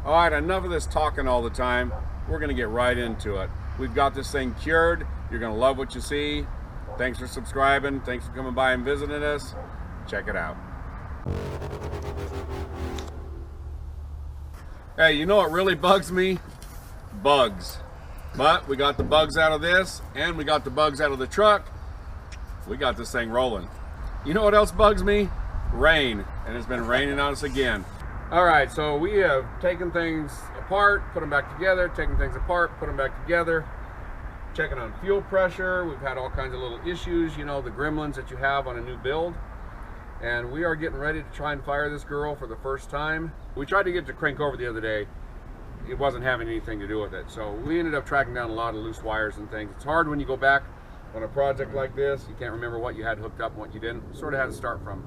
All right, enough of this talking all the time. We're gonna get right into it. We've got this thing cured. You're gonna love what you see. Thanks for subscribing. Thanks for coming by and visiting us. Check it out. Hey, you know what really bugs me? Bugs. But we got the bugs out of this, and we got the bugs out of the truck. We got this thing rolling. You know what else bugs me? Rain. And it's been raining on us again. All right, so we have taken things apart, put them back together, taken things apart, put them back together, checking on fuel pressure. We've had all kinds of little issues, you know, the gremlins that you have on a new build. And we are getting ready to try and fire this girl for the first time. We tried to get it to crank over the other day. It wasn't having anything to do with it. So we ended up tracking down a lot of loose wires and things. It's hard when you go back on a project like this. You can't remember what you had hooked up and what you didn't. Sort of had to start from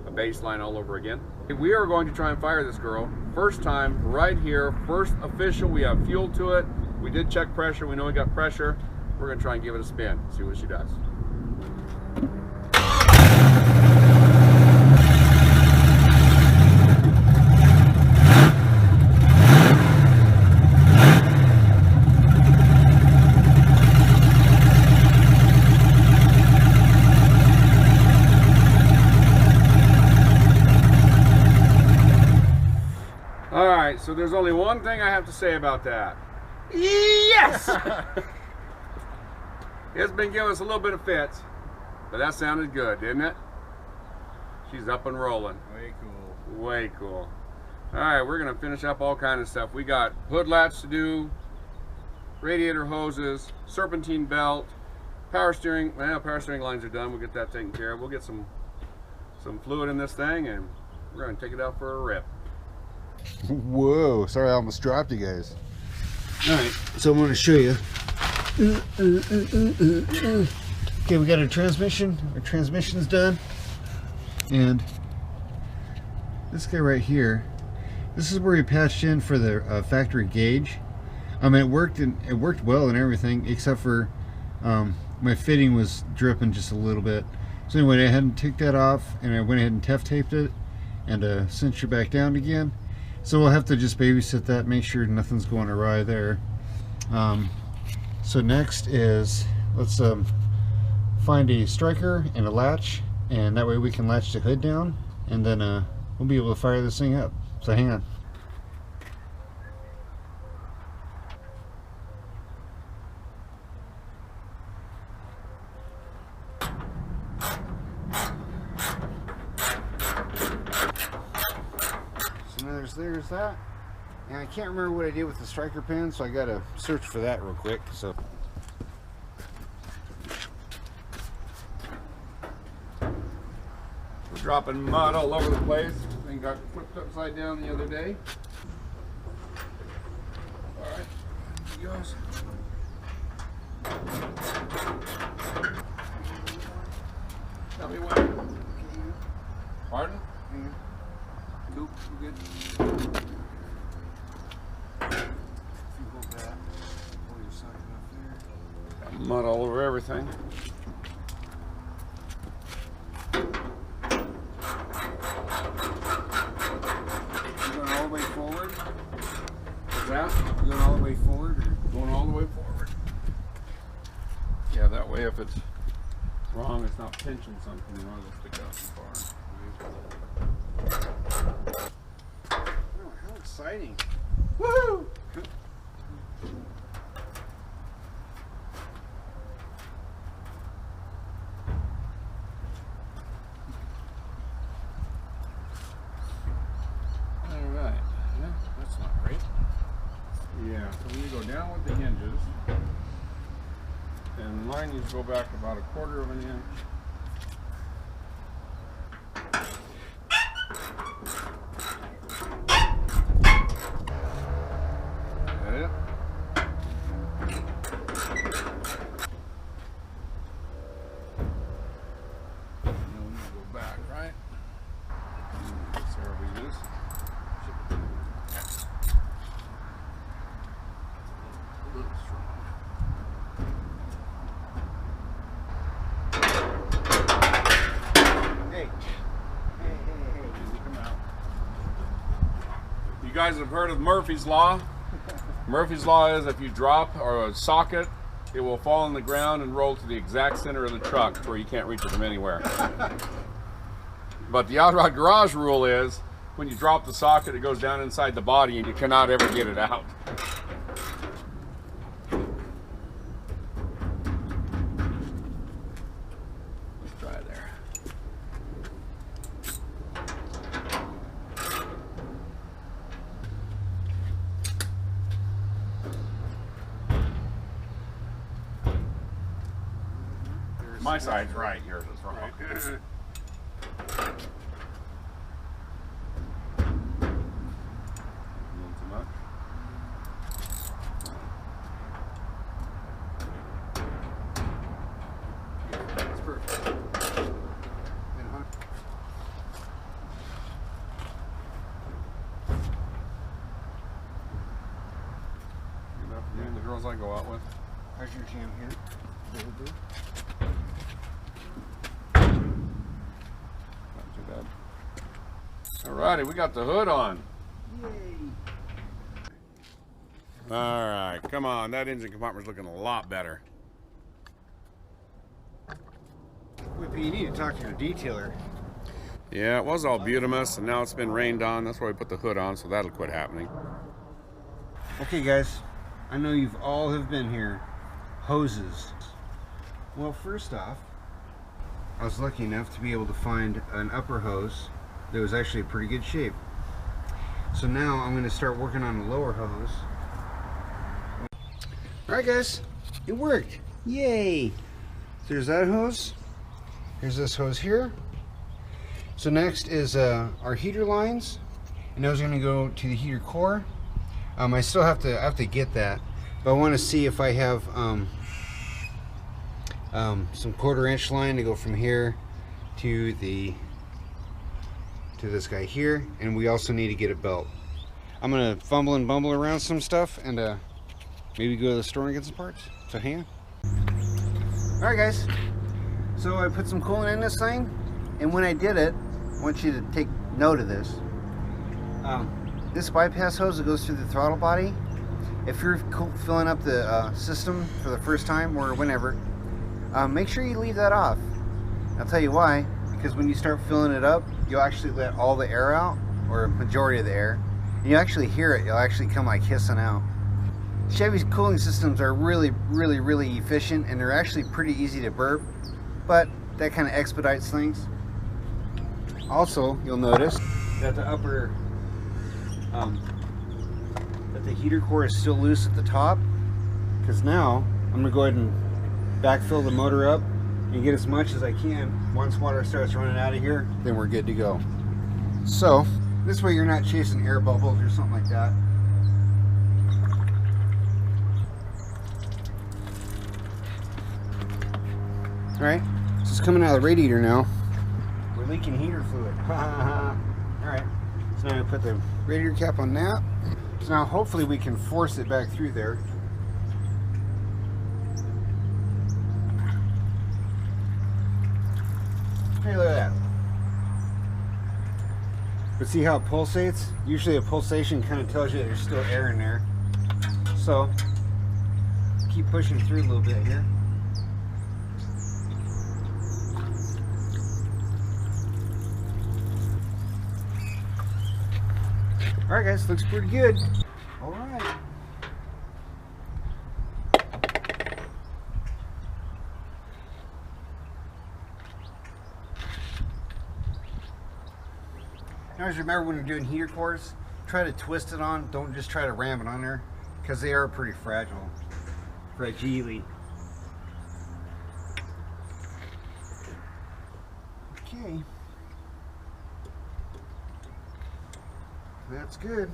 a baseline all over again. We are going to try and fire this girl. First time, right here, first official. We have fuel to it. We did check pressure. We know we got pressure. We're going to try and give it a spin, see what she does. Alright, so there's only one thing I have to say about that. Yes! It's been giving us a little bit of fits, but that sounded good, didn't it? She's up and rolling. Way cool. Way cool. Alright, we're going to finish up all kind of stuff. We got hood latch to do, radiator hoses, serpentine belt, power steering. Well, power steering lines are done. We'll get that taken care of. We'll get some fluid in this thing, and we're going to take it out for a rip. Whoa, sorry I almost dropped you guys. Alright, so I'm going to show you. Okay, we got our transmission. Our transmission's done. And this guy right here, this is where we patched in for the factory gauge. I mean, it worked well and everything, except for my fitting was dripping just a little bit. So anyway, I had to take that off, and I went ahead and taped it and cinched it back down again. So we'll have to just babysit that, make sure nothing's going awry there. So next is, let's find a striker and a latch, and that way we can latch the hood down, and then we'll be able to fire this thing up. So hang on. There's that, and I can't remember what I did with the striker pin, so I gotta search for that real quick. So we're dropping mud all over the place. Thing got flipped upside down the other day. All right, here he goes. Tell me when. Pardon? Coop, you good? If you hold that, pull your socket off there. Got mud all over everything. You going all the way forward? What's that? You going all the way forward or going all the way forward? Yeah, that way if it's wrong, it's not pinching something, you know, it'll stick out too far. oh, how exciting. Woohoo! Alright, yeah, that's not great. Yeah, so when you go down with the hinges, and mine needs to go back about 1/4 of an inch. guys have heard of Murphy's Law. Murphy's Law is if you drop or a socket, it will fall on the ground and roll to the exact center of the truck where you can't reach it from anywhere. But the Outrod Garage rule is when you drop the socket, it goes down inside the body and you cannot ever get it out. Let's try it there. My side's right, yours is wrong. That's perfect. Enough for me and the girls I go out with. How's your jam here? Not too bad. Alrighty, we got the hood on. Yay! Alright, come on. That engine compartment's looking a lot better. Whippy, you need to talk to your detailer. Yeah, it was all butamus and now it's been rained on. That's why we put the hood on, so that'll quit happening. Okay guys, I know you've all have been here. Hoses. Well, first off, I was lucky enough to be able to find an upper hose that was actually in pretty good shape. So now I'm going to start working on a lower hose. Alright guys, it worked. Yay! There's that hose. Here's this hose here. So next is our heater lines, and those are going to go to the heater core. I still have to get that, but I want to see if I have some 1/4" line to go from here to this guy here, and we also need to get a belt. I'm gonna fumble and bumble around some stuff and maybe go to the store and get some parts. So hang on. All right, guys. So I put some coolant in this thing, and when I did it, I want you to take note of this. This bypass hose that goes through the throttle body, if you're filling up the system for the first time or whenever, make sure you leave that off. I'll tell you why. Because when you start filling it up, you'll actually let all the air out, or a majority of the air, and you actually hear it. You'll actually come like hissing out. Chevy's cooling systems are really efficient, and they're actually pretty easy to burp, but that kind of expedites things. Also, you'll notice that the upper that the heater core is still loose at the top, because now I'm gonna go ahead and backfill the motor up and get as much as I can. Once water starts running out of here, then we're good to go. So this way you're not chasing air bubbles or something like that. All right, so it's coming out of the radiator now. We're leaking heater fluid. All right, so now I put the radiator cap on that. So now hopefully we can force it back through there. Hey, look at that. But see how it pulsates? Usually a pulsation kind of tells you there's still air in there. So keep pushing through a little bit here. Alright guys, looks pretty good. Alright. Now, just remember when you're doing heater cores, try to twist it on. Don't just try to ram it on there, because they are pretty fragile. Fragile. Okay. That's good.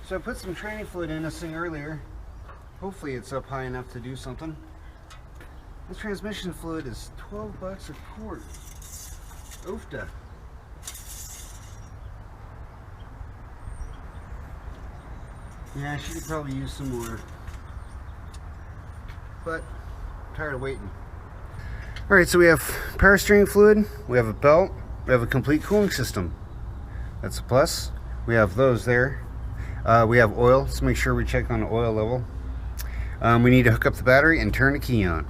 So I put some training fluid in this thing earlier. Hopefully it's up high enough to do something. This transmission fluid is 12 bucks a quart. Oofda. Yeah, I should probably use some more, but I'm tired of waiting. Alright, so we have power steering fluid, we have a belt, we have a complete cooling system. That's a plus. We have those there. We have oil. Let's make sure we check on the oil level. We need to hook up the battery and turn the key on.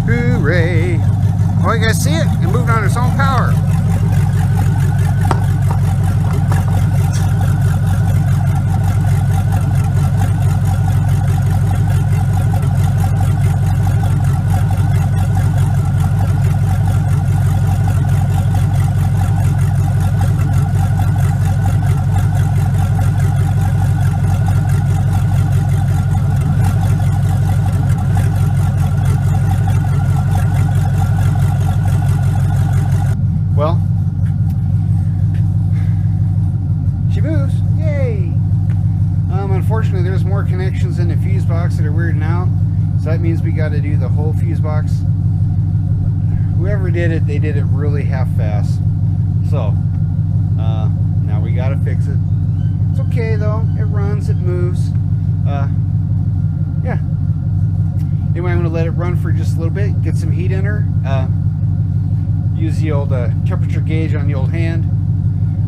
Hooray! Oh, you guys see it? It moved on its own power. Well, she moves. Yay! Unfortunately, there's more connections in the fuse box that are weirding out, so that means we got to do the whole fuse box. Whoever did it, they did it really half-fast. So now we got to fix it. It's okay though. It runs. It moves. Yeah. Anyway, I'm going to let it run for just a little bit. Get some heat in her. Use the old temperature gauge on the old hand.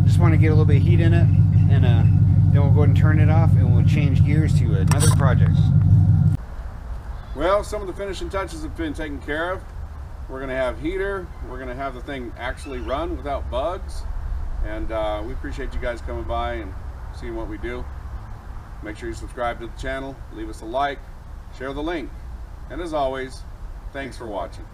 Just want to get a little bit of heat in it, and then we'll go ahead and turn it off, and we'll change gears to another project. Well, some of the finishing touches have been taken care of. We're going to have heater. We're going to have the thing actually run without bugs, and we appreciate you guys coming by and seeing what we do. Make sure you subscribe to the channel, leave us a like, share the link, and as always, thanks for watching.